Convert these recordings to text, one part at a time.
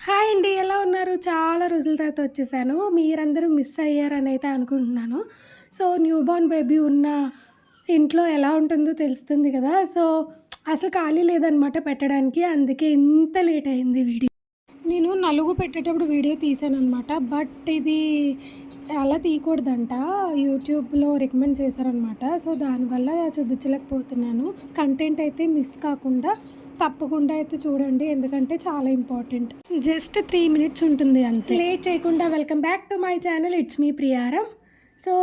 Hi అండి. ఎలా ఉన్నారు? చాలా రోజుల తర్వాత వచ్చేసాను. మీరందరూ మిస్ అయ్యారని అయితే అనుకుంటున్నాను. సో, న్యూ బోర్న్ బేబీ ఉన్న ఇంట్లో ఎలా ఉంటుందో తెలుస్తుంది కదా! సో, అసలు ఖాళీ లేదనమాట పెట్టడానికి. అందుకే ఇంత లేట్ అయింది వీడియో. నేను నలుగు పెట్టేటప్పుడు వీడియో తీశాననమాట. బట్ ఇది అలా తీయకూడదంట. యూట్యూబ్‌లో రికమెండ్ చేశారనమాట. సో, దానివల్ల చూపించలేకపోతున్నాను. కంటెంట్ అయితే మిస్ కాకుండా తప్పకుండా అయితే చూడండి. ఎందుకంటే చాలా ఇంపార్టెంట్. జస్ట్ 3 మినిట్స్ ఉంటుంది అంతే. లేట్ చేయకుండా welcome back to my channel. It's me Priyaram. So,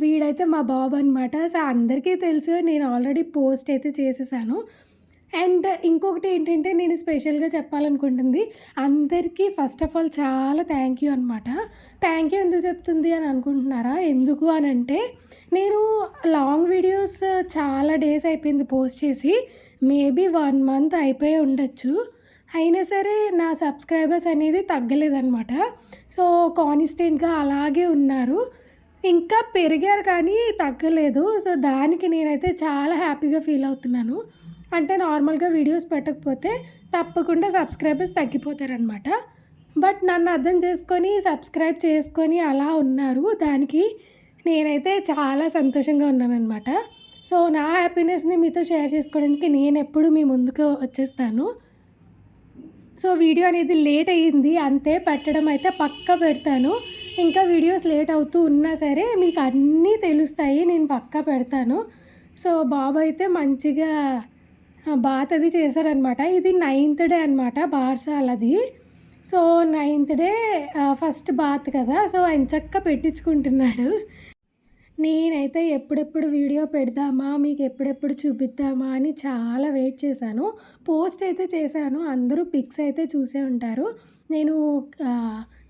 వీడైతే మా బాబు అనమాట. సో, అందరికీ తెలుసు నేను ఆల్రెడీ పోస్ట్ అయితే చేసేసాను. అండ్ ఇంకొకటి ఏంటంటే నేను స్పెషల్‌గా చెప్పాలనుకుంటుంది అందరికీ ఫస్ట్ ఆఫ్ ఆల్ చాలా థ్యాంక్ యూ అనమాట. థ్యాంక్ యూ ఎందుకు చెప్తుంది అని అనుకుంటున్నారా? ఎందుకు అనంటే నేను లాంగ్ వీడియోస్ చాలా డేస్ అయిపోయింది పోస్ట్ చేసి. మేబీ 1 మంత్ అయిపోయి ఉండొచ్చు. అయినా సరే నా సబ్స్క్రైబర్స్ అనేది తగ్గలేదనమాట. సో, కాన్స్టెంట్‌గా అలాగే ఉన్నారు. ఇంకా పెరిగారు కానీ తగ్గలేదు. సో, దానికి నేనైతే చాలా హ్యాపీగా ఫీల్ అవుతున్నాను. అంటే నార్మల్‌గా వీడియోస్ పెట్టకపోతే తప్పకుండా సబ్స్క్రైబర్స్ తగ్గిపోతారనమాట. బట్ నన్ను అర్థం చేసుకొని, సబ్స్క్రైబ్ చేసుకొని అలా ఉన్నారు. దానికి నేనైతే చాలా సంతోషంగా ఉన్నాననమాట. సో, నా హ్యాపీనెస్‌ని మీతో షేర్ చేసుకోవడానికి నేనెప్పుడు మీ ముందుకు వచ్చేస్తాను. సో, వీడియో అనేది లేట్ అయ్యింది అంతే. పెట్టడం అయితే పక్కా పెడతాను. ఇంకా వీడియోస్ లేట్ అవుతూ ఉన్నా సరే మీకు అన్నీ తెలుస్తాయి. నేను పక్కా పెడతాను. సో, బాబు అయితే మంచిగా బాత్ అది చేశాడనమాట. ఇది 9థ్ డే అనమాట బార్సాలది. సో, 9థ్ డే ఫస్ట్ బాత్ కదా! సో, ఎంచక్కా పెట్టించుకుంటున్నాడు. నేనైతే ఎప్పుడెప్పుడు వీడియో పెడదామా, మీకు ఎప్పుడెప్పుడు చూపిద్దామా అని చాలా వెయిట్ చేశాను. పోస్ట్ అయితే చేశాను. అందరూ పిక్స్ అయితే చూసే ఉంటారు. నేను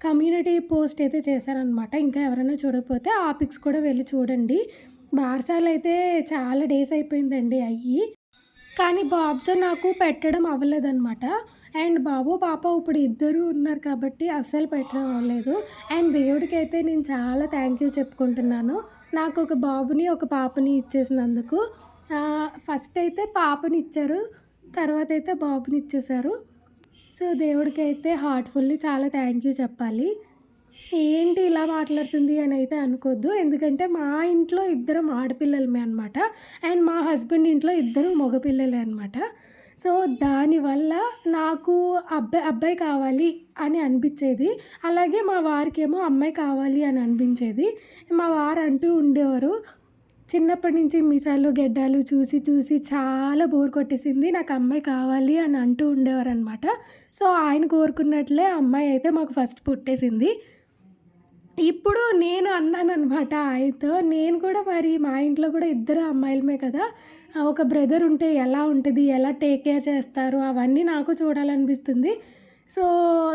కమ్యూనిటీ పోస్ట్ అయితే చేశాననమాట. ఇంకా ఎవరైనా చూడకపోతే ఆ పిక్స్ కూడా వెళ్ళి చూడండి. బార్సాలైతే చాలా డేస్ అయిపోయిందండి అయ్యి. కానీ బాబుతో నాకు పెట్టడం అవ్వలేదనమాట. అండ్ బాబు, పాప ఇప్పుడు ఇద్దరూ ఉన్నారు కాబట్టి అస్సలు పెట్టడం అవ్వలేదు. అండ్ దేవుడికైతే నేను చాలా థ్యాంక్ యూ చెప్పుకుంటున్నాను. నాకు ఒక బాబుని, ఒక పాపని ఇచ్చేసినందుకు. ఫస్ట్ అయితే పాపనిచ్చారు. తర్వాత అయితే బాబునిచ్చేశారు. సో, దేవుడికైతే హార్ట్‌ఫుల్లీ చాలా థ్యాంక్ యూ చెప్పాలి. ఏంటి ఇలా మాట్లాడుతుంది అని అయితే అనుకోద్దు. ఎందుకంటే మా ఇంట్లో ఇద్దరం ఆడపిల్లలమే అనమాట. అండ్ మా హస్బెండ్ ఇంట్లో ఇద్దరు మగపిల్లలే అనమాట. సో, దానివల్ల నాకు అబ్బాయి కావాలి అని అనిపించేది. అలాగే మా వారికేమో అమ్మాయి కావాలి అని అనిపించేది. మా వారు అంటూ ఉండేవారు, చిన్నప్పటి నుంచి మీసాలు, గెడ్డాలు చూసి చూసి చాలా బోర్ కొట్టేసింది. నాకు అమ్మాయి కావాలి అని అంటూ ఉండేవారనమాట. సో, ఆయన కోరుకున్నట్లే అమ్మాయి అయితే మాకు ఫస్ట్ పుట్టేసింది. ఇప్పుడు నేను అన్నాననమాట ఆయనతో, నేను కూడా మరి మా ఇంట్లో కూడా ఇద్దరు అమ్మాయిలమే కదా! ఒక బ్రదర్ ఉంటే ఎలా ఉంటది? ఎలా టేక్ కేర్ చేస్తారు? అవన్నీ నాకు చూడాలనిపిస్తుంది. సో,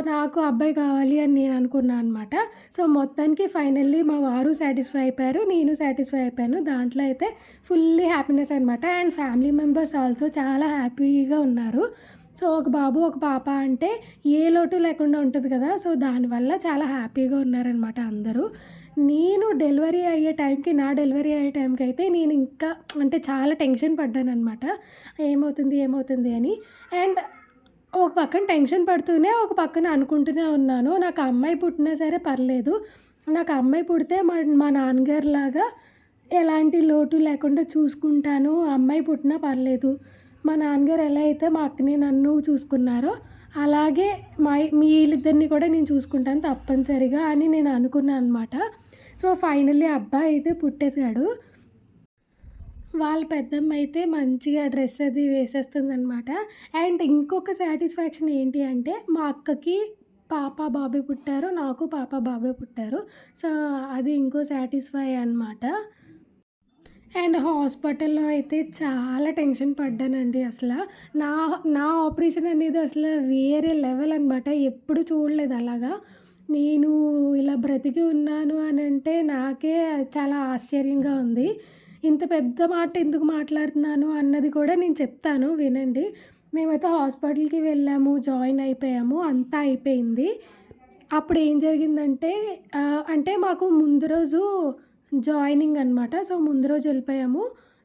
నాకు అబ్బాయి కావాలి అని నేను అనుకున్నా అనమాట. సో, మొత్తానికి ఫైనల్లీ మా వారు సాటిస్ఫై అయిపోయారు. నేను సాటిస్ఫై అయిపోయాను. దాంట్లో అయితే ఫుల్లీ హ్యాపీనెస్ అనమాట. అండ్ ఫ్యామిలీ మెంబర్స్ ఆల్సో చాలా హ్యాపీగా ఉన్నారు. సో, ఒక బాబు, ఒక పాప అంటే ఏ లోటు లేకుండా ఉంటది కదా! సో, దానివల్ల చాలా హ్యాపీగా ఉన్నారనమాట అందరూ. నేను నా డెలివరీ అయ్యే టైంకి అయితే నేను ఇంకా అంటే చాలా టెన్షన్ పడ్డాననమాట. ఏమవుతుంది అని. అండ్ ఒక పక్కన టెన్షన్ పడుతూనే, ఒక పక్కన అనుకుంటూనే ఉన్నాను. నాకు అమ్మాయి పుట్టినా సరే పర్లేదు. నాకు అమ్మాయి పుడితే మా నాన్నగారిలాగా ఎలాంటి లోటు లేకుండా చూసుకుంటాను. అమ్మాయి పుట్టినా పర్లేదు. మా నాన్నగారు ఎలా అయితే మా అక్కని, నన్ను చూసుకున్నారో అలాగే వీళ్ళిద్దరిని కూడా నేను చూసుకుంటాను తప్పనిసరిగా అని నేను అనుకున్నాను అనమాట. సో, ఫైనల్లీ అబ్బాయి అయితే పుట్టేసాడు. వాళ్ళ పెద్దమ్మ అయితే మంచిగా డ్రెస్ అది వేసేస్తుందనమాట. అండ్ ఇంకొక సాటిస్ఫాక్షన్ ఏంటి అంటే మా అక్కకి పాప, బాబే పుట్టారు. నాకు పాప, బాబే పుట్టారు. సో, అది ఇంకో సాటిస్ఫై అనమాట. అండ్ హాస్పిటల్‌లో అయితే చాలా టెన్షన్ పడ్డానండి అసల. నా నా ఆపరేషన్ అనేది అసలు వేరే లెవెల్ అనమాట. ఎప్పుడు చూడలేదు అలాగా. నేను ఇలా బ్రతికి ఉన్నాను అనంటే నాకే చాలా ఆశ్చర్యంగా ఉంది. ఇంత పెద్ద మాట ఎందుకు మాట్లాడుతున్నాను అన్నది కూడా నేను చెప్తాను వినండి. మేమైతే హాస్పిటల్‌కి వెళ్ళాము, జాయిన్ అయిపోయాము. అంతా అయిపోయింది. అప్పుడు ఏం జరిగిందంటే అంటే మాకు ముందు రోజు జాయినింగ్ అనమాట. సో, ముందు రోజు వెళ్ళిపోయాము.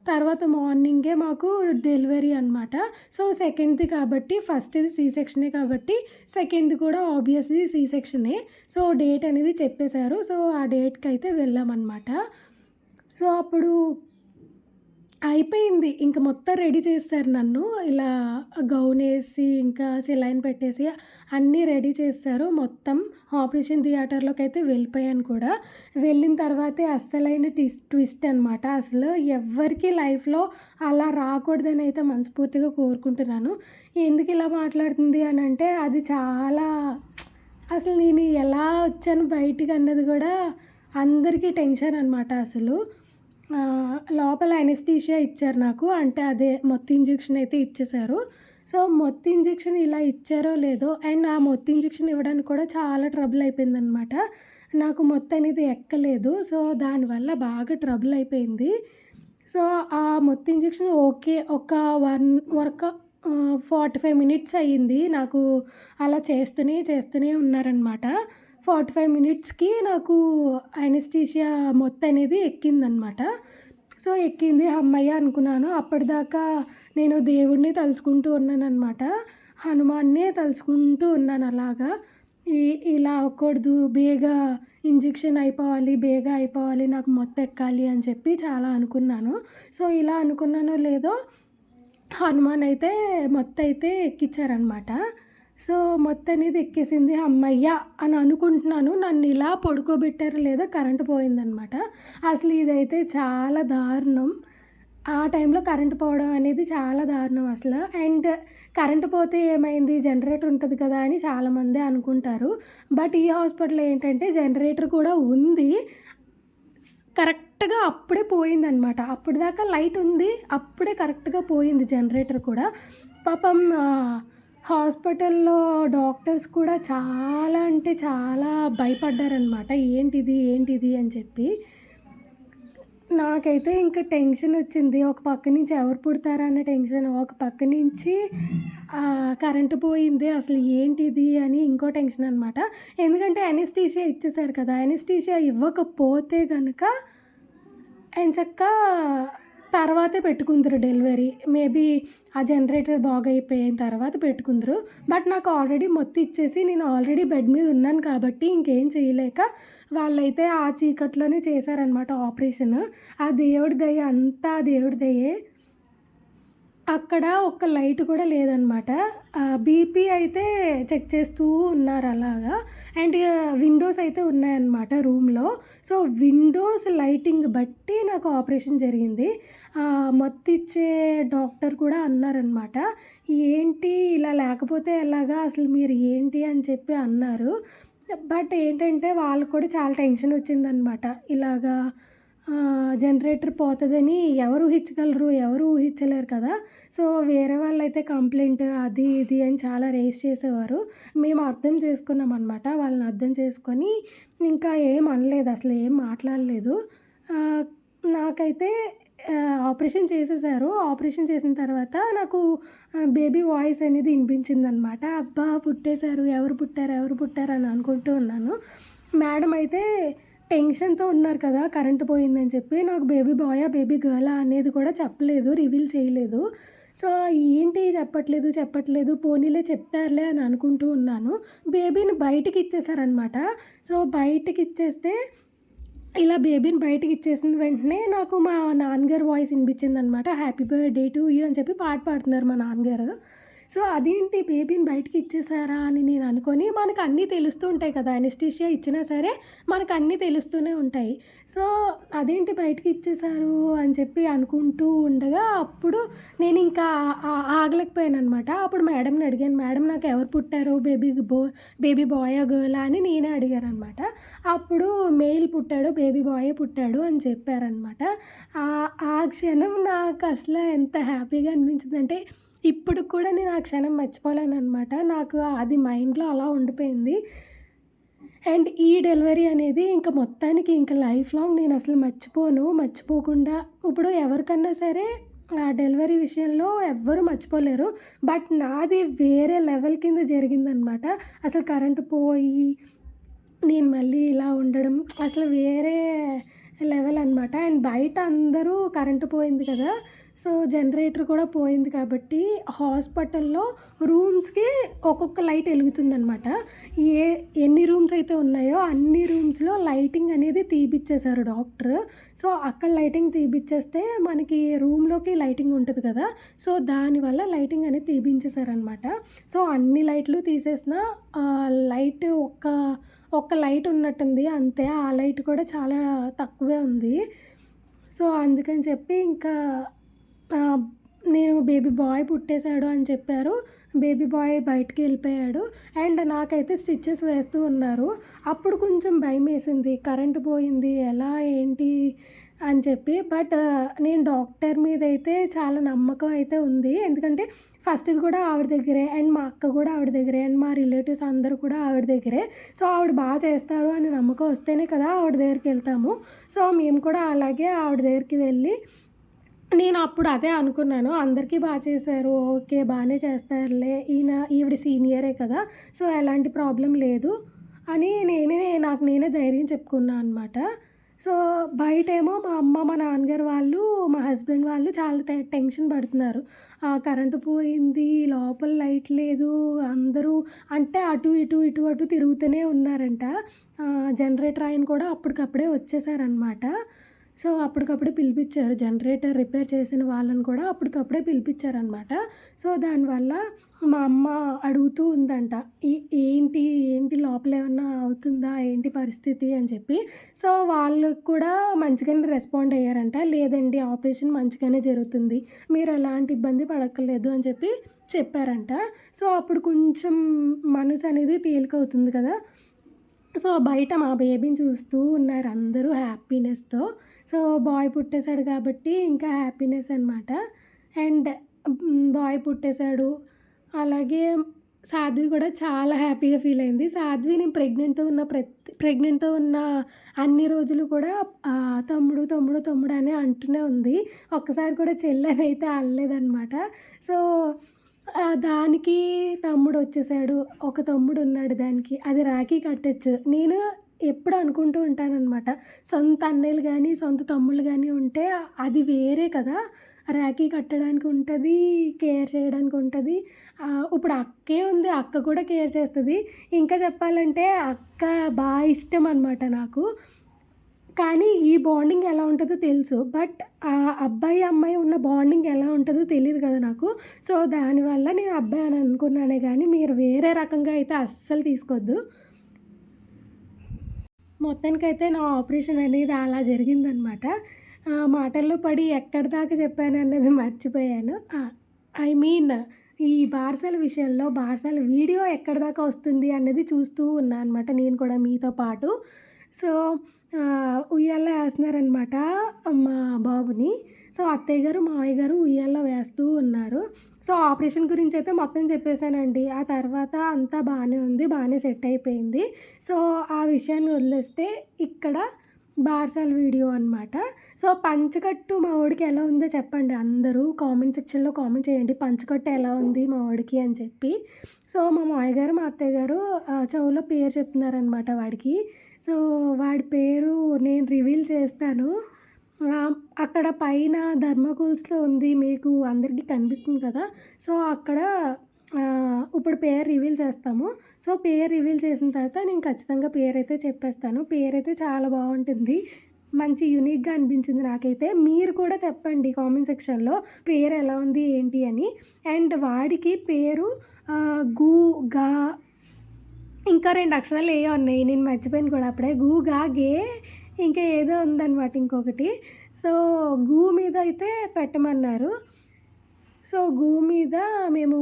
తర్వాత మార్నింగే మాకు డెలివరీ అనమాట. సో, సెకండ్‌ది కాబట్టి ఫస్ట్‌ది సి సెక్షనే కాబట్టి సెకండ్‌ది కూడా ఆబ్వియస్‌లీ సి సెక్షనే. సో, డేట్ అనేది చెప్పేశారు. సో, ఆ డేట్‌కైతే వెళ్ళామనమాట. సో, అప్పుడు అయిపోయింది. ఇంక మొత్తం రెడీ చేసేసారు నన్ను. ఇలా గౌనేసి, ఇంకా సెలైన్ పెట్టేసి అన్నీ రెడీ చేసేసారు. మొత్తం ఆపరేషన్ థియేటర్‌లోకైతే వెళ్ళిపోయాను కూడా. వెళ్ళిన తర్వాతే అస్సలైన ట్విస్ట్ అనమాట. అసలు ఎవ్వరికీ లైఫ్‌లో అలా రాకూడదని అయితే మనస్ఫూర్తిగా కోరుకుంటున్నాను. ఎందుకు ఇలా మాట్లాడుతుంది అనంటే అది చాలా అసలు నేను ఎలా వచ్చాను బయటికి అన్నది కూడా అందరికీ టెన్షన్ అనమాట అసలు. లోపల అనెస్థీషియా ఇచ్చారు నాకు. అంటే అదే మొత్తం ఇంజెక్షన్ అయితే ఇచ్చేశారు. సో, మొత్తం ఇంజెక్షన్ ఇలా ఇచ్చారో లేదో అండ్ ఆ మొత్తం ఇంజెక్షన్ ఇవ్వడానికి కూడా చాలా ట్రబుల్ అయిపోయిందనమాట. నాకు మొత్తం అనేది ఎక్కలేదు. సో, దానివల్ల బాగా ట్రబుల్ అయిపోయింది. సో, ఆ మొత్తం ఇంజెక్షన్ ఓకే. ఒక 45 మినిట్స్ అయ్యింది. నాకు అలా చేస్తూనే ఉన్నారనమాట. 45 మినిట్స్‌కి నాకు అనెస్థీషియా మొత్తం అనేది ఎక్కిందనమాట. సో, ఎక్కింది హమ్మయ్య! అనుకున్నాను. అప్పటిదాకా నేను దేవుడిని తలుచుకుంటూ ఉన్నాననమాట. హనుమాన్నే తలుచుకుంటూ ఉన్నాను అలాగా. ఇలా అవ్వకూడదు, ఇంజెక్షన్ అయిపోవాలి, అయిపోవాలి, నాకు మొత్తం ఎక్కాలి అని చెప్పి చాలా అనుకున్నాను. సో, ఇలా అనుకున్నానో లేదో హనుమాన్ అయితే మొత్తం అయితే ఎక్కిచ్చారనమాట. సో, మొత్తం అనేది ఎక్కేసింది. హమ్మయ్య! అని అనుకుంటున్నాను. నన్ను ఇలా పడుకోబెట్టారో లేదో కరెంట్ పోయిందనమాట. అసలు ఇదైతే చాలా దారుణం. ఆ టైంలో కరెంట్ పోవడం అనేది చాలా దారుణం అసలు. అండ్ కరెంట్ పోతే ఏమైంది జనరేటర్ ఉంటది కదా అని చాలామంది అనుకుంటారు. బట్ ఈ హాస్పిటల్‌లో ఏంటంటే జనరేటర్ కూడా ఉంది. కరెక్ట్‌గా అప్పుడే పోయిందనమాట. అప్పటిదాకా లైట్ ఉంది. అప్పుడే కరెక్ట్‌గా పోయింది జనరేటర్ కూడా. పాపం హాస్పిటల్‌లో డాక్టర్స్ కూడా చాలా అంటే చాలా భయపడ్డారనమాట. ఏంటిది అని చెప్పి. నాకైతే ఇంక టెన్షనొచ్చింది. ఒక పక్క నుంచి ఎవరు పుడతారా అన్న టెన్షన్. ఒక పక్క నుంచి కరెంట్ పోయింది. అసలు ఏంటిది అని ఇంకో టెన్షన్ అనమాట. ఎందుకంటే అనెస్థీషియా ఇచ్చేసారు కదా! అనెస్థీషియా ఇవ్వకపోతే గనక ఎంచక్కా తర్వాతే పెట్టుకుందురు డెలివరీ. మేబీ ఆ జనరేటర్ బాగయిపోయిన తర్వాత పెట్టుకుందురు. బట్ నాకు ఆల్రెడీ మొత్తం ఇచ్చేసి నేను ఆల్రెడీ బెడ్ మీద ఉన్నాను కాబట్టి ఇంకేం చేయలేక వాళ్ళైతే ఆ చీకట్లోనే చేశారనమాట ఆపరేషన్. ఆ దేవుడి దయ అంతా దేవుడి దయే. అక్కడ ఒక్క లైట్ కూడా లేదనమాట. బీపీ అయితే చెక్ చేస్తూ ఉన్నారు అలాగా. అండ్ విండోస్ అయితే ఉన్నాయన్నమాట రూమ్‌లో. సో, విండోస్ లైటింగ్ బట్టి నాకు ఆపరేషన్ జరిగింది. మత్తిచ్చే డాక్టర్ కూడా అన్నారనమాట. "ఏంటి ఇలా లేకపోతే ఎలాగా? అసలు మీరు ఏంటి?" అని చెప్పి అన్నారు. బట్ ఏంటంటే వాళ్ళకి కూడా చాలా టెన్షన్ వచ్చిందనమాట. ఇలాగా జనరేటర్ పోతదని ఎవరు ఊహించగలరు? ఎవరు ఊహించలేరు కదా! సో, వేరే వాళ్ళైతే కంప్లెయింట్ అది ఇది అని చాలా రైజ్ చేసేవారు. మేము అర్థం చేసుకున్నామనమాట. వాళ్ళని అర్థం చేసుకొని ఇంకా ఏం అనలేదు. అసలు ఏం మాట్లాడలేదు. ఆహ్, నాకైతే ఆపరేషన్ చేసేసారు. ఆపరేషన్ చేసిన తర్వాత నాకు బేబీ వాయిస్ అనేది వినిపించిందనమాట. అబ్బా! పుట్టేసారు. ఎవరు పుట్టారు అని అనుకుంటూ ఉన్నాను. మేడం అయితే టెన్షన్‌తో ఉన్నారు కదా! కరెంట్ పోయిందని చెప్పి. నాకు బేబీ బాయా? బేబీ గర్లా? అనేది కూడా చెప్పలేదు. రివీల్ చేయలేదు. సో, ఏంటి చెప్పట్లేదు. పోనీలే చెప్తారులే అని అనుకుంటూ ఉన్నాను. బేబీని బయటికి ఇచ్చేసారనమాట. సో, బయటికిచ్చేస్తే ఇలా బేబీని బయటికిచ్చేసిన వెంటనే నాకు మా నాన్నగారి వాయిస్ వినిపించిందనమాట. హ్యాపీ బర్త్‌డే టు యూ అని చెప్పి పాట పాడుతున్నారు మా నాన్నగారు. సో, అదేంటి బేబీని బయటికిచ్చేసారా అని నేను అనుకోని మనకు అన్నీ తెలుస్తూ ఉంటాయి కదా! అనెస్థీషియా ఇచ్చినా సరే మనకు అన్నీ తెలుస్తూనే ఉంటాయి. సో, అదేంటి బయటికిచ్చేసారు అని చెప్పి అనుకుంటూ ఉండగా అప్పుడు నేనింకా ఆగలేకపోయాననమాట. అప్పుడు మేడంని అడిగాను. మేడం నాకు ఎవరు పుట్టారు? బేబీ బాయా? గర్లా? అని నేనే అడిగాననమాట. అప్పుడు మెయిల్ పుట్టాడు. బేబీ బాయే పుట్టాడు అని చెప్పారనమాట. ఆ క్షణం నాకసల ఎంత హ్యాపీగా అనిపించిందంటే ఇప్పటికి కూడా నేను ఆ క్షణం మర్చిపోలేననమాట. నాకు అది మైండ్‌లో అలా ఉండిపోయింది. అండ్ ఈ డెలివరీ అనేది ఇంక మొత్తానికి ఇంక లైఫ్ లాంగ్ నేనసలు మర్చిపోకుండా ఇప్పుడు ఎవరికన్నా సరే ఆ డెలివరీ విషయంలో ఎవ్వరు మర్చిపోలేరు. బట్ నాది వేరే లెవెల్ కింద జరిగిందనమాట. అసలు కరెంట్ పోయి నేను మళ్ళీ ఇలా ఉండడం అసలు వేరే లెవెల్ అనమాట. అండ్ బయట అందరూ కరెంటు పోయింది కదా! సో, జనరేటర్ కూడా పోయింది కాబట్టి హాస్పిటల్‌లో రూమ్స్‌కి ఒక్కొక్క లైట్ ఎలుగుతుందనమాట. ఏ ఎన్ని రూమ్స్ అయితే ఉన్నాయో అన్ని రూమ్స్‌లో లైటింగ్ అనేది తీపిచ్చేశారు డాక్టరు. సో, అక్కడ లైటింగ్ తీపిచ్చేస్తే మనకి రూమ్‌లోకి లైటింగ్ ఉంటది కదా! సో, దానివల్ల లైటింగ్ అనేది తీపించేశారనమాట. సో, అన్ని లైట్లు తీసేసినా లైట్ ఒక్క లైట్ ఉన్నట్టుంది అంతే. ఆ లైట్ కూడా చాలా తక్కువే ఉంది. సో, అందుకని చెప్పి ఇంకా ఆహ్, నేను బేబీ బాయ్ పుట్టేసాడు అని చెప్పారు. బేబీ బాయ్ బయటికెళ్ళిపోయాడు. అండ్ నాకైతే స్టిచెస్ వేస్తూ ఉన్నారు. అప్పుడు కొంచెం భయమేసింది. కరెంట్ పోయింది ఎలా ఏంటి అని చెప్పి. బట్ నేను డాక్టర్ మీదైతే చాలా నమ్మకం అయితే ఉంది. ఎందుకంటే ఫస్ట్‌ది కూడా ఆవిడ దగ్గరే. అండ్ మా అక్క కూడా ఆవిడ దగ్గరే. అండ్ మా రిలేటివ్స్ అందరూ కూడా ఆవిడ దగ్గరే. సో, ఆవిడ చేస్తారు అని నమ్మకం వస్తేనే కదా ఆవిడ దగ్గరికెళ్తాము. సో, మేము కూడా అలాగే ఆవిడ దగ్గరికి వెళ్ళి నేను అప్పుడు అదే అనుకున్నాను. అందరికీ చేశారు. ఓకే. బానే చేస్తారులే. ఈవిడ సీనియరే కదా! సో, ఎలాంటి ప్రాబ్లమ్ లేదు అని నాకు నేనే ధైర్యం చెప్పుకున్నా అనమాట. సో, బయటేమో మా అమ్మ, మా నాన్నగారు వాళ్ళు, మా హస్బెండ్ వాళ్ళు చాలా టెన్షన్ పడుతున్నారు. కరెంటు పోయింది, లోపల లైట్ లేదు, అందరూ అంటే అటు, ఇటు, ఇటు, అటు తిరుగుతూనే ఉన్నారంట. జనరేటర్ ఆయన కూడా అప్పటికప్పుడే వచ్చేసారనమాట. సో, అప్పటికప్పుడే పిలిపిచ్చారు. జనరేటర్ రిపేర్ చేసిన వాళ్ళని కూడా అప్పటికప్పుడే పిలిపిచ్చారనమాట. సో, దానివల్ల మా అమ్మ అడుగుతూ ఉందంట. ఏంటి, ఏంటి లోపలేమన్నా అవుతుందా? ఏంటి పరిస్థితి అని చెప్పి. సో, వాళ్ళకి కూడా మంచిగానే రెస్పాండ్ అయ్యారంట. లేదండి ఆపరేషన్ మంచిగానే జరుగుతుంది. మీరెలాంటి ఇబ్బంది పడక్కర్లేదు అని చెప్పి చెప్పారంట. సో, అప్పుడు కొంచెం మనసనేది తేలికవుతుంది కదా! సో, బయట మా బేబీని చూస్తూ ఉన్నారు అందరూ హ్యాపీనెస్‌తో. సో, బాయ్ పుట్టేసాడు కాబట్టి ఇంకా హ్యాపీనెస్ అనమాట. అండ్ బాయ్ పుట్టేసాడు. అలాగే సాధ్వి కూడా చాలా హ్యాపీగా ఫీల్ అయింది. సాధ్వి నేను ప్రెగ్నెంట్‌తో ఉన్న అన్ని రోజులు కూడా తమ్ముడు, తమ్ముడు, తమ్ముడు అనే అంటూనే ఉంది. ఒక్కసారి కూడా చెల్లి అనలేదనమాట. సో, దానికి తమ్ముడొచ్చేసాడు. ఒక తమ్ముడున్నాడు దానికి. అది రాఖీ కట్టొచ్చు. నేను ఎప్పుడు అనుకుంటూ ఉంటాననమాట. సొంత అన్నయ్యలు గానీ, సొంత తమ్ముళ్ళు గానీ ఉంటే అది వేరే కదా! రాఖీ కట్టడానికి ఉంటది, కేర్ చేయడానికి ఉంటది. ఇప్పుడు అక్కే ఉంది. అక్క కూడా కేర్ చేస్తది. ఇంకా చెప్పాలంటే అక్క ఇష్టమనమాట నాకు. కానీ ఈ బాండింగ్ ఎలా ఉంటదో తెలుసు. బట్ అబ్బాయి, అమ్మాయి ఉన్న బాండింగ్ ఎలా ఉంటదో తెలీదు కదా నాకు. సో, దానివల్ల నేను అబ్బాయి అని అనుకున్నానే గానీ, మీరు వేరే రకంగా అయితే అస్సలు తీసుకోవద్దు. మొత్తానికైతే నా ఆపరేషన్ అనేది అలా జరిగిందనమాట. మాటల్లో పడి ఎక్కడిదాకా చెప్పానన్నది మర్చిపోయాను. ఐ మీన్ ఈ బారసాల విషయంలో బారసాల వీడియో ఎక్కడిదాకా వస్తుంది అన్నది చూస్తూ ఉన్నా అనమాట నేను కూడా మీతో పాటు. సో, ఉయ్యాల్లో ఏస్తన్నారనమాట మా బాబుని. సో, అత్తయ్య గారు, మావయ్య గారు ఉయ్యాల్లో వేస్తూ ఉన్నారు. సో, ఆపరేషన్ గురించయితే మొత్తం చెప్పేసానండి. ఆ తర్వాత అంతా బానే ఉంది. బానే సెట్ అయిపోయింది. సో, ఆ విషయాన్ని వదిలేస్తే ఇక్కడ బారసాల వీడియో అనమాట. సో, పంచకట్టు మా వోడికి ఎలా ఉందో చెప్పండి అందరూ. కామెంట్ సెక్షన్‌లో కామెంట్ చేయండి. పంచకట్టు ఎలా ఉంది మా వోడికి అని చెప్పి. సో, మా మావయ్య గారు, మా అత్తయ్య గారు చెవులో పేరు చెప్తున్నారనమాట వాడికి. సో, వాడి పేరు నేను రివీల్ చేస్తాను. అక్కడ పైన థర్మాకోల్స్‌లో ఉంది. మీకు అందరికీ కనిపిస్తుంది కదా! సో, అక్కడ ఇప్పుడు పేరు రివీల్ చేస్తాము. సో, పేరు రివీల్ చేసిన తర్వాత నేను ఖచ్చితంగా పేరైతే చెప్పేస్తాను. పేరైతే చాలా బావుంటుంది. మంచి యూనిక్‌గా అనిపించింది నాకైతే. మీరు కూడా చెప్పండి కామెంట్ సెక్షన్‌లో పేరు ఎలా ఉంది ఏంటి అని. అండ్ వాడికి పేరు గు, గా ఇంకా 2 అక్షరాలు ఏయో ఉన్నాయి. నేను మర్చిపోయాను కూడా అప్పుడే. గు, గా, గే ఇంకా ఏదో ఉందనమాట ఇంకొకటి. సో, గు మీద అయితే పెట్టమన్నారు. సో, గు మీద మేము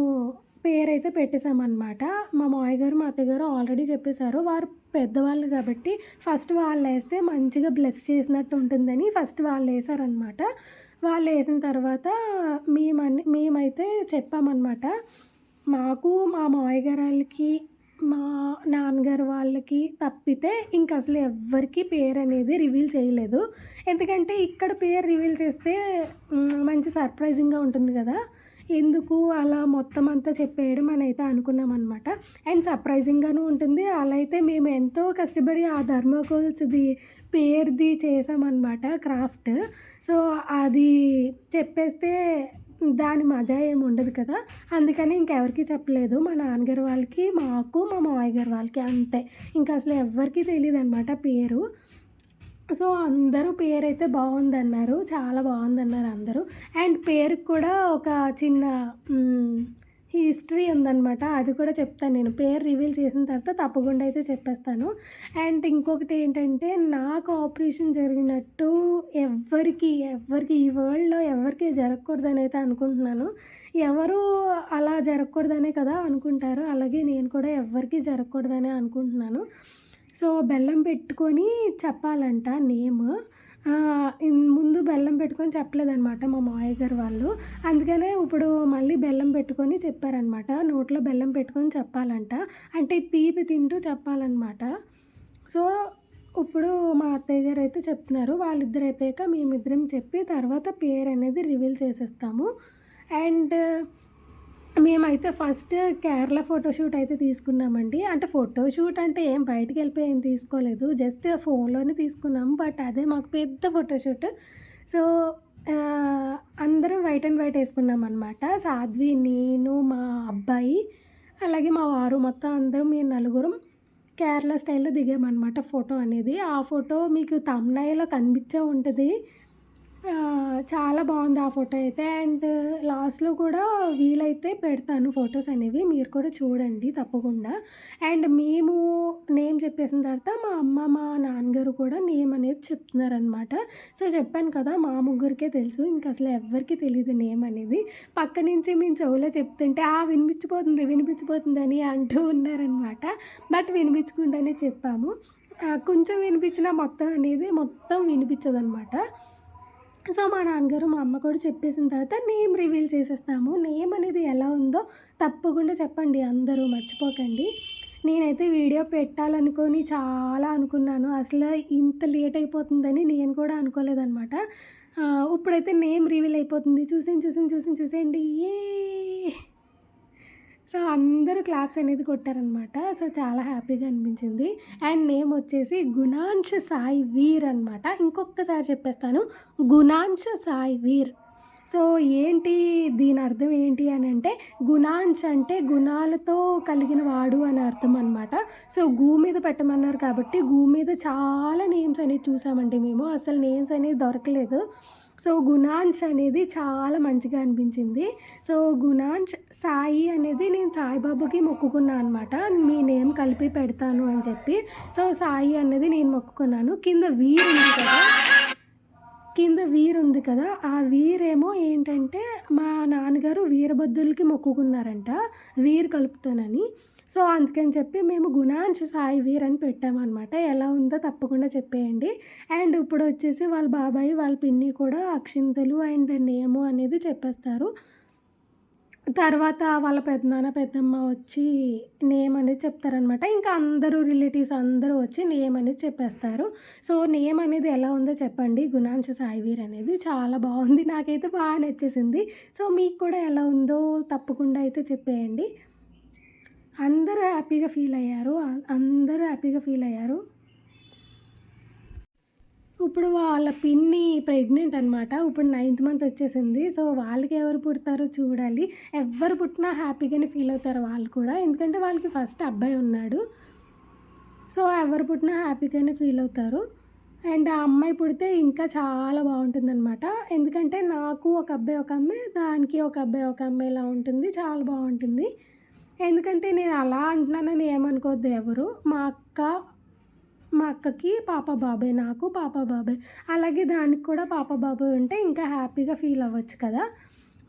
పేరైతే పెట్టేసామనమాట. మా మావయ్య గారు, మా అత్తయ్య గారు ఆల్రెడీ చెప్పేసారు. వారు పెద్దవాళ్ళు కాబట్టి ఫస్ట్ వాళ్ళేస్తే మంచిగా బ్లెస్ చేసినట్టు ఉంటుందని ఫస్ట్ వాళ్ళేసారనమాట. వాళ్ళేసిన తర్వాత మేమైతే చెప్పామనమాట. మాకు, మా మావయ్య గారాళ్ళకి, మా నాన్నగారు వాళ్ళకి తప్పితే ఇంకసలు ఎవ్వరికీ పేరనేది రివీల్ చేయలేదు. ఎందుకంటే ఇక్కడ పేరు రివీల్ చేస్తే మంచి సర్ప్రైజింగ్‌గా ఉంటుంది కదా! ఎందుకు అలా మొత్తం అంతా చెప్పేయడం అని అయితే అనుకున్నామనమాట. అండ్ సర్ప్రైజింగ్‌గాను ఉంటుంది. అలా అయితే మేము ఎంతో కష్టపడి ఆ థర్మాకోల్స్‌ది పేరుది చేశామనమాట క్రాఫ్ట్. సో, అది చెప్పేస్తే దాని మజా ఏమి ఉండదు కదా! అందుకని ఇంకెవరికీ చెప్పలేదు. మా నాన్నగారు వాళ్ళకి, మాకు, మా మావయ్య గారు వాళ్ళకి అంతే. ఇంకా అసలు ఎవ్వరికీ తెలీదనమాట పేరు. సో, అందరూ పేరైతే బావుందన్నారు. చాలా బావుందన్నారు అందరూ. అండ్ పేరుకి కూడా ఒక చిన్న హ్మ్, హిస్టరీ ఉందనమాట. అది కూడా చెప్తాను నేను. పేరు రివీల్ చేసిన తర్వాత తప్పకుండా అయితే చెప్పేస్తాను. అండ్ ఇంకొకటేంటంటే, నాకు ఆపరేషన్ జరిగినట్టు ఎవ్వరికీ ఈ వరల్డ్‌లో ఎవరికీ జరగకూడదనైతే అనుకుంటున్నాను. ఎవరు అలా జరగకూడదనే కదా అనుకుంటారు. అలాగే నేను కూడా ఎవ్వరికీ జరగకూడదనే అనుకుంటున్నాను. సో, బెల్లం పెట్టుకొని చెప్పాలంట నేమ్. ముందు బెల్లం పెట్టుకొని చెప్పలేదనమాట మా మావయ్య గారు వాళ్ళు. అందుకనే ఇప్పుడు మళ్ళీ బెల్లం పెట్టుకొని చెప్పారనమాట. నోట్లో బెల్లం పెట్టుకొని చెప్పాలంట. అంటే తీపి తింటూ చెప్పాలనమాట. సో, ఇప్పుడు మా అత్తయ్య గారైతే చెప్తున్నారు. వాళ్ళిద్దరు అయిపోయాక మేమిద్దరం చెప్పి తర్వాత పేరనేది రివీల్ చేసేస్తాము. అండ్ మేమైతే ఫస్ట్ కేరళ ఫోటోషూట్ అయితే తీసుకున్నామండి. అంటే ఫోటోషూట్ అంటే ఏం బయటికెళ్ళిపోయి ఏం తీసుకోలేదు. జస్ట్ ఫోన్‌లోనే తీసుకున్నాము. బట్ అదే మాకు పెద్ద ఫోటోషూట్. సో, అందరం వైట్ అండ్ వైట్ ఏసుకున్నామనమాట. సాధ్వి, నేను, మా అబ్బాయి, అలాగే మా వారు మొత్తం అందరం మేము నలుగురం కేరళ స్టైల్‌లో దిగామనమాట ఫోటో అనేది. ఆ ఫోటో మీకు థంబ్‌నెయిల్‌లో కనిపించే ఉంటది. చాలా బావుంది ఆ ఫోటో అయితే. అండ్ లాస్ట్‌లో కూడా వీలైతే పెడతాను ఫోటోస్ అనేవి. మీరు కూడా చూడండి తప్పకుండా. అండ్ మేము నేమ్ చెప్పేసిన తర్వాత మా అమ్మ, మా నాన్నగారు కూడా నేమ్ అనేది చెప్తున్నారనమాట. సో, చెప్పాను కదా! మా ముగ్గురికే తెలుసు. ఇంక అసలు ఎవ్వరికీ తెలీదు నేమ్ అనేది. పక్క నుంచి మేము చెవులో చెప్తుంటే, వినిపించిపోతుందని అంటూ ఉన్నారనమాట. బట్ వినిపించకుండానే చెప్పాము. కొంచెం వినిపించినా మొత్తం వినిపించదనమాట. సో, మా నాన్నగారు, మా అమ్మ కూడా చెప్పేసిన తర్వాత నేమ్ రివీల్ చేసేస్తాము. నేమ్ అనేది ఎలా ఉందో తప్పకుండా చెప్పండి అందరూ మర్చిపోకండి. నేనైతే వీడియో పెట్టాలనుకోని చాలా అనుకున్నాను. అసలు ఇంత లేట్ అయిపోతుందని నేను కూడా అనుకోలేదనమాట. ఇప్పుడైతే నేమ్ రివీల్ అయిపోతుంది. చూసేయండి. యే! సో, అందరూ క్లాప్స్ అనేది కొట్టారనమాట. సో, చాలా హ్యాపీగా అనిపించింది. అండ్ నేమ్ వచ్చేసి గుణాంష్ సాయి వీర్ అనమాట. ఇంకొక్కసారి చెప్పేస్తాను. గుణాంష్ సాయి వీర్. సో, ఏంటి దీని అర్థం ఏంటి అనంటే, గుణాంష్ అంటే గుణాలతో కలిగిన వాడు అని అర్థం అనమాట. సో, మీద పెట్టమన్నారు కాబట్టి మీద చాలా నేమ్స్ అనేవి చూసామండి మేము. అసలు నేమ్స్ అనేవి దొరకలేదు. సో, గుణాంష్ అనేది చాలా మంచిగా అనిపించింది. సో, గుణాంష్ సాయి అనేది నేను సాయిబాబాకి మొక్కుకున్నా అనమాట. మీ నేమ్ కలిపి పెడతాను అని చెప్పి. సో, సాయి అనేది నేను మొక్కుకున్నాను. కింద వీర్ ఉంది కదా! ఆ వీరేమో ఏంటంటే మా నాన్నగారు వీరభద్రులకి మొక్కుకున్నారంట. వీర్ కలుపుతానని. సో, అందుకని చెప్పి మేము గుణాంష్ సాయి వీర్ అని పెట్టామనమాట. ఎలా ఉందో తప్పకుండా చెప్పేయండి. అండ్ ఇప్పుడొచ్చేసి వాళ్ళ బాబాయి, వాళ్ళ పిన్ని కూడా అక్షింతలు అండ్ నేము అనేది చెప్పేస్తారు. తర్వాత వాళ్ళ పెదనాన్న, పెద్దమ్మ వచ్చి నేమ్ అనేది చెప్తారనమాట. ఇంకా అందరూ రిలేటివ్స్ అందరూ వచ్చి నేమ్ అనేది చెప్పేస్తారు. సో, నేమ్ అనేది ఎలా ఉందో చెప్పండి. గుణాంష్ సాయివీర్ అనేది చాలా బావుంది. నాకైతే బాగా నచ్చేసింది. సో, మీకు కూడా ఎలా ఉందో తప్పకుండా అయితే చెప్పేయండి. అందరూ హ్యాపీగా ఫీల్ అయ్యారు. ఇప్పుడు వాళ్ళ పిన్ని ప్రెగ్నెంట్ అనమాట. ఇప్పుడు 9థ్ మంత్ వచ్చేసింది. సో, వాళ్ళకి ఎవరు పుడతారో చూడాలి. ఎవ్వరు పుట్టినా హ్యాపీగానే ఫీల్ అవుతారు వాళ్ళు కూడా. ఎందుకంటే వాళ్ళకి ఫస్ట్ అబ్బాయి ఉన్నాడు. సో, ఎవరు పుట్టినా హ్యాపీగానే ఫీల్ అవుతారు. అండ్ ఆ అమ్మాయి పుడితే ఇంకా చాలా బావుంటుందనమాట. ఎందుకంటే నాకు ఒక అబ్బాయి, ఒక అమ్మాయి, దానికి ఒక అబ్బాయి, ఒక అమ్మాయిలా ఉంటుంది. చాలా బావుంటుంది. ఎందుకంటే నేను అలా అంటున్నానని ఏమనుకోవద్దు ఎవరు. మా అక్కకి పాప, బాబాయ్. నాకు పాప, బాబాయ్. అలాగే దానికి కూడా పాప, బాబాయ్ ఉంటే ఇంకా హ్యాపీగా ఫీల్ అవ్వచ్చు కదా!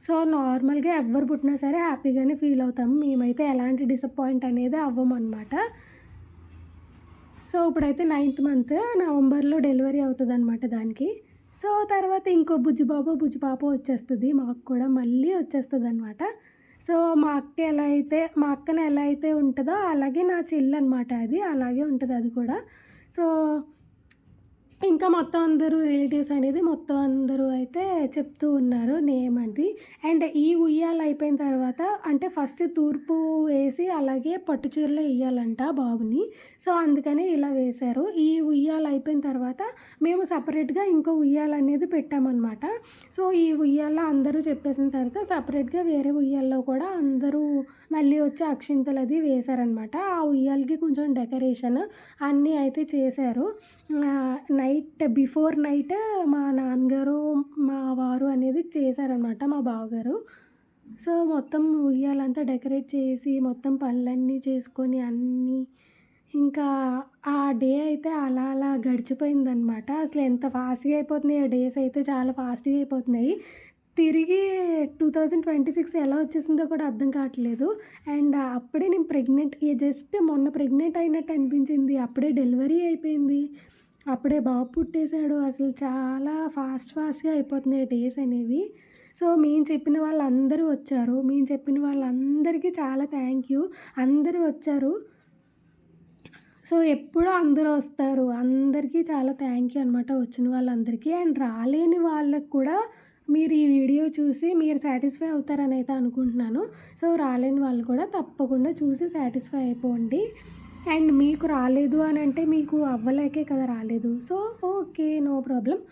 సో, నార్మల్‌గా ఎవ్వరు పుట్టినా సరే హ్యాపీగానే ఫీల్ అవుతాము. మేమైతే ఎలాంటి డిసప్పాయింట్ అనేది అవ్వమనమాట. సో, ఇప్పుడైతే 9థ్ మంత్ నవంబర్‌లో డెలివరీ అవుతదనమాట దానికి. సో, తర్వాత ఇంకో బుజ్జిబాబు, బుజ్జి పాప వచ్చేస్తది. మాకు కూడా మళ్ళీ వచ్చేస్తదనమాట. సో, మా అక్కని ఎలా అయితే ఉంటదో అలాగే నా చెల్లనమాట అది. అలాగే ఉంటది అది కూడా. సో, ఇంకా మొత్తం అందరూ రిలేటివ్స్ అనేది మొత్తం అందరూ అయితే చెప్తూ ఉన్నారు నేమ్ అది. అండ్ ఈ ఉయ్యాల అయిపోయిన తర్వాత అంటే ఫస్ట్ తూర్పు వేసి అలాగే పట్టు చీరలో ఎయ్యాలంట బాబుని. సో, అందుకని ఇలా వేశారు. ఈ ఉయ్యాల అయిపోయిన తర్వాత మేము సెపరేట్‌గా ఇంకో ఉయ్యాల అనేది పెట్టామనమాట. సో, ఈ ఉయ్యాల అందరూ చెప్పేసిన తర్వాత సెపరేట్‌గా వేరే ఉయ్యాల్లో కూడా అందరూ మళ్ళీ వచ్చి అక్షింతలు అది వేశారనమాట. ఆ ఉయ్యాలకి కొంచెం డెకరేషన్ అన్నీ అయితే చేశారు. బిఫోర్ నైట్ మా నాన్నగారు, మా వారు అనేది చేశారనమాట మా బావగారు. సో, మొత్తం ఉయ్యాలంతా డెకరేట్ చేసి, మొత్తం పనులన్నీ చేసుకొని అన్నీ ఇంకా ఆ డే అయితే అలా అలా గడిచిపోయిందనమాట. అసలు ఎంత ఫాస్ట్‌గా అయిపోతున్నాయో డేస్ అయితే చాలా ఫాస్ట్‌గా అయిపోతున్నాయి. తిరిగి 2026 ఎలా వచ్చేసిందో కూడా అర్థం కావట్లేదు. అండ్ అప్పుడే నేను జస్ట్ మొన్న ప్రెగ్నెంట్ అయినట్టు అనిపించింది. అప్పుడే డెలివరీ అయిపోయింది. అప్పుడే బాబు పుట్టేసాడు. అసలు చాలా ఫాస్ట్‌గా అయిపోతున్నాయి డేస్ అనేవి. సో, మేము చెప్పిన వాళ్ళందరూ వచ్చారు. మేము చెప్పిన వాళ్ళందరికీ చాలా థ్యాంక్ యూ. అందరూ వచ్చారు. సో, ఎప్పుడూ అందరూ వస్తారు. అందరికీ చాలా థ్యాంక్ యూ అనమాట వచ్చిన వాళ్ళందరికీ. అండ్ రాలేని వాళ్ళకి కూడా మీరు ఈ వీడియో చూసి మీరు సాటిస్ఫై అవుతారనైతే అనుకుంటున్నాను. సో, రాలేని వాళ్ళు కూడా తప్పకుండా చూసి సాటిస్ఫై అయిపోండి. అండ్ మీకు రాలేదు అనంటే మీకు అవ్వలేకే కదా రాలేదు. So, okay. No problem.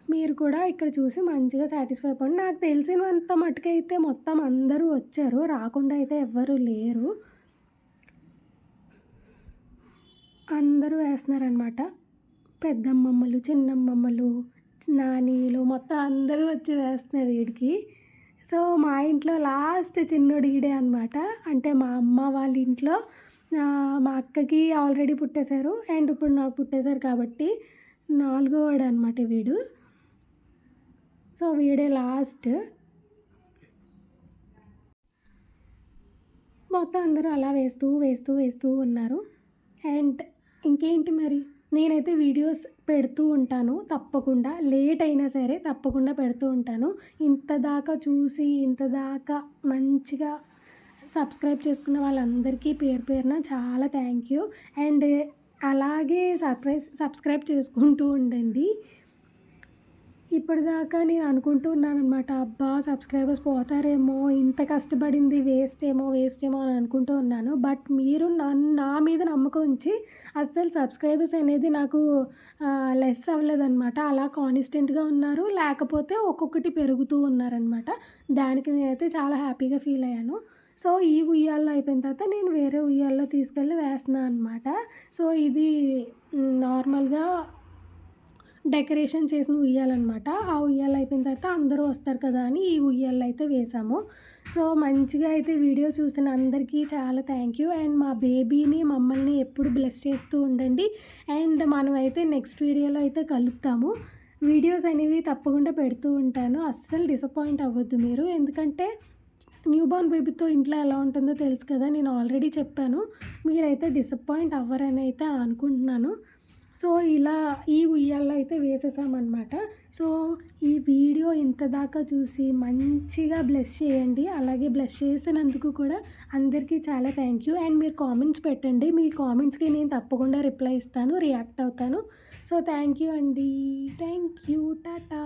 మీరు కూడా ఇక్కడ చూసి మంచిగా సాటిస్ఫై అయిపోండి. నాకు తెలిసినంత మట్టుకైతే మొత్తం అందరూ వచ్చారు. రాకుండా అయితే ఎవ్వరు లేరు. అందరూ వేస్తున్నారనమాట. పెద్దమ్మమ్మలు, చిన్నమ్మమ్మలు, నానీలు మొత్తం అందరూ వచ్చి వేస్తున్నారు ఈడికి. సో, మా ఇంట్లో లాస్ట్ చిన్నోడు ఈడే అనమాట. అంటే మా అమ్మ వాళ్ళ ఇంట్లో మా అక్కకి ఆల్రెడీ పుట్టేసారు. అండ్ ఇప్పుడు నాకు పుట్టేసారు కాబట్టి నాలుగో వాడనమాట వీడు. సో, వీడే లాస్ట్. మొత్తం అందరూ అలా వేస్తూ ఉన్నారు. అండ్ ఇంకేంటి మరి నేనైతే వీడియోస్ పెడుతూ ఉంటాను తప్పకుండా. లేట్ అయినా సరే తప్పకుండా పెడుతూ ఉంటాను. ఇంత దాకా మంచిగా సబ్స్క్రైబ్ చేసుకున్న వాళ్ళందరికీ పేరు పేరున చాలా థ్యాంక్ యూ. అండ్ అలాగే సబ్స్క్రైబ్ చేసుకుంటూ ఉండండి. ఇప్పటిదాకా నేను అనుకుంటూ ఉన్నాననమాట. అబ్బా! సబ్స్క్రైబర్స్ పోతారేమో, ఇంత కష్టపడింది వేస్ట్ ఏమో అని అనుకుంటూ ఉన్నాను. బట్ మీరు నా మీద నమ్మకం ఉంచి అస్సలు సబ్స్క్రైబర్స్ అనేది నాకు లెస్ అవ్వలేదనమాట. అలా కాన్స్టెంట్‌గా ఉన్నారు. లేకపోతే ఒక్కొక్కటి పెరుగుతూ ఉన్నారనమాట. దానికి నేనైతే చాలా హ్యాపీగా ఫీల్ అయ్యాను. సో, ఈ ఉయ్యాల్లో అయిపోయిన తర్వాత నేను వేరే ఉయ్యాల్లో తీసుకెళ్ళి వేస్తున్నాను అనమాట. సో, ఇది నార్మల్‌గా డెకరేషన్ చేసిన ఉయ్యాలనమాట. ఆ ఉయ్యాల అయిపోయిన తర్వాత అందరూ వస్తారు కదా అని ఈ ఉయ్యాల్లో అయితే వేశాము. సో, మంచిగా అయితే వీడియో చూసిన అందరికీ చాలా థ్యాంక్ యూ. అండ్ మా బేబీని మమ్మల్ని ఎప్పుడు బ్లెస్ చేస్తూ ఉండండి. అండ్ మనమైతే నెక్స్ట్ వీడియోలో అయితే కలుద్దాము. వీడియోస్ అనేవి తప్పకుండా పెడుతూ ఉంటాను. అస్సలు డిసప్పాయింట్ అవ్వద్దు మీరు. ఎందుకంటే న్యూబార్న్ బేబీతో ఇంట్లో ఎలా ఉంటుందో తెలుసు కదా! నేను ఆల్రెడీ చెప్పాను. మీరైతే డిసప్పాయింట్ అవ్వరని అయితే అనుకుంటున్నాను. సో, ఇలా ఈ ఉయ్యాల్లో అయితే వేసేసామనమాట. సో, ఈ వీడియో ఇంతదాకా చూసి మంచిగా బ్లెస్ చేయండి. అలాగే బ్లెస్ చేసినందుకు కూడా అందరికీ చాలా థ్యాంక్ యూ. అండ్ మీరు కామెంట్స్ పెట్టండి. మీ కామెంట్స్‌కి నేను తప్పకుండా రిప్లై ఇస్తాను. రియాక్ట్ అవుతాను. సో, థ్యాంక్ యూ అండి. Thank you. టాటా.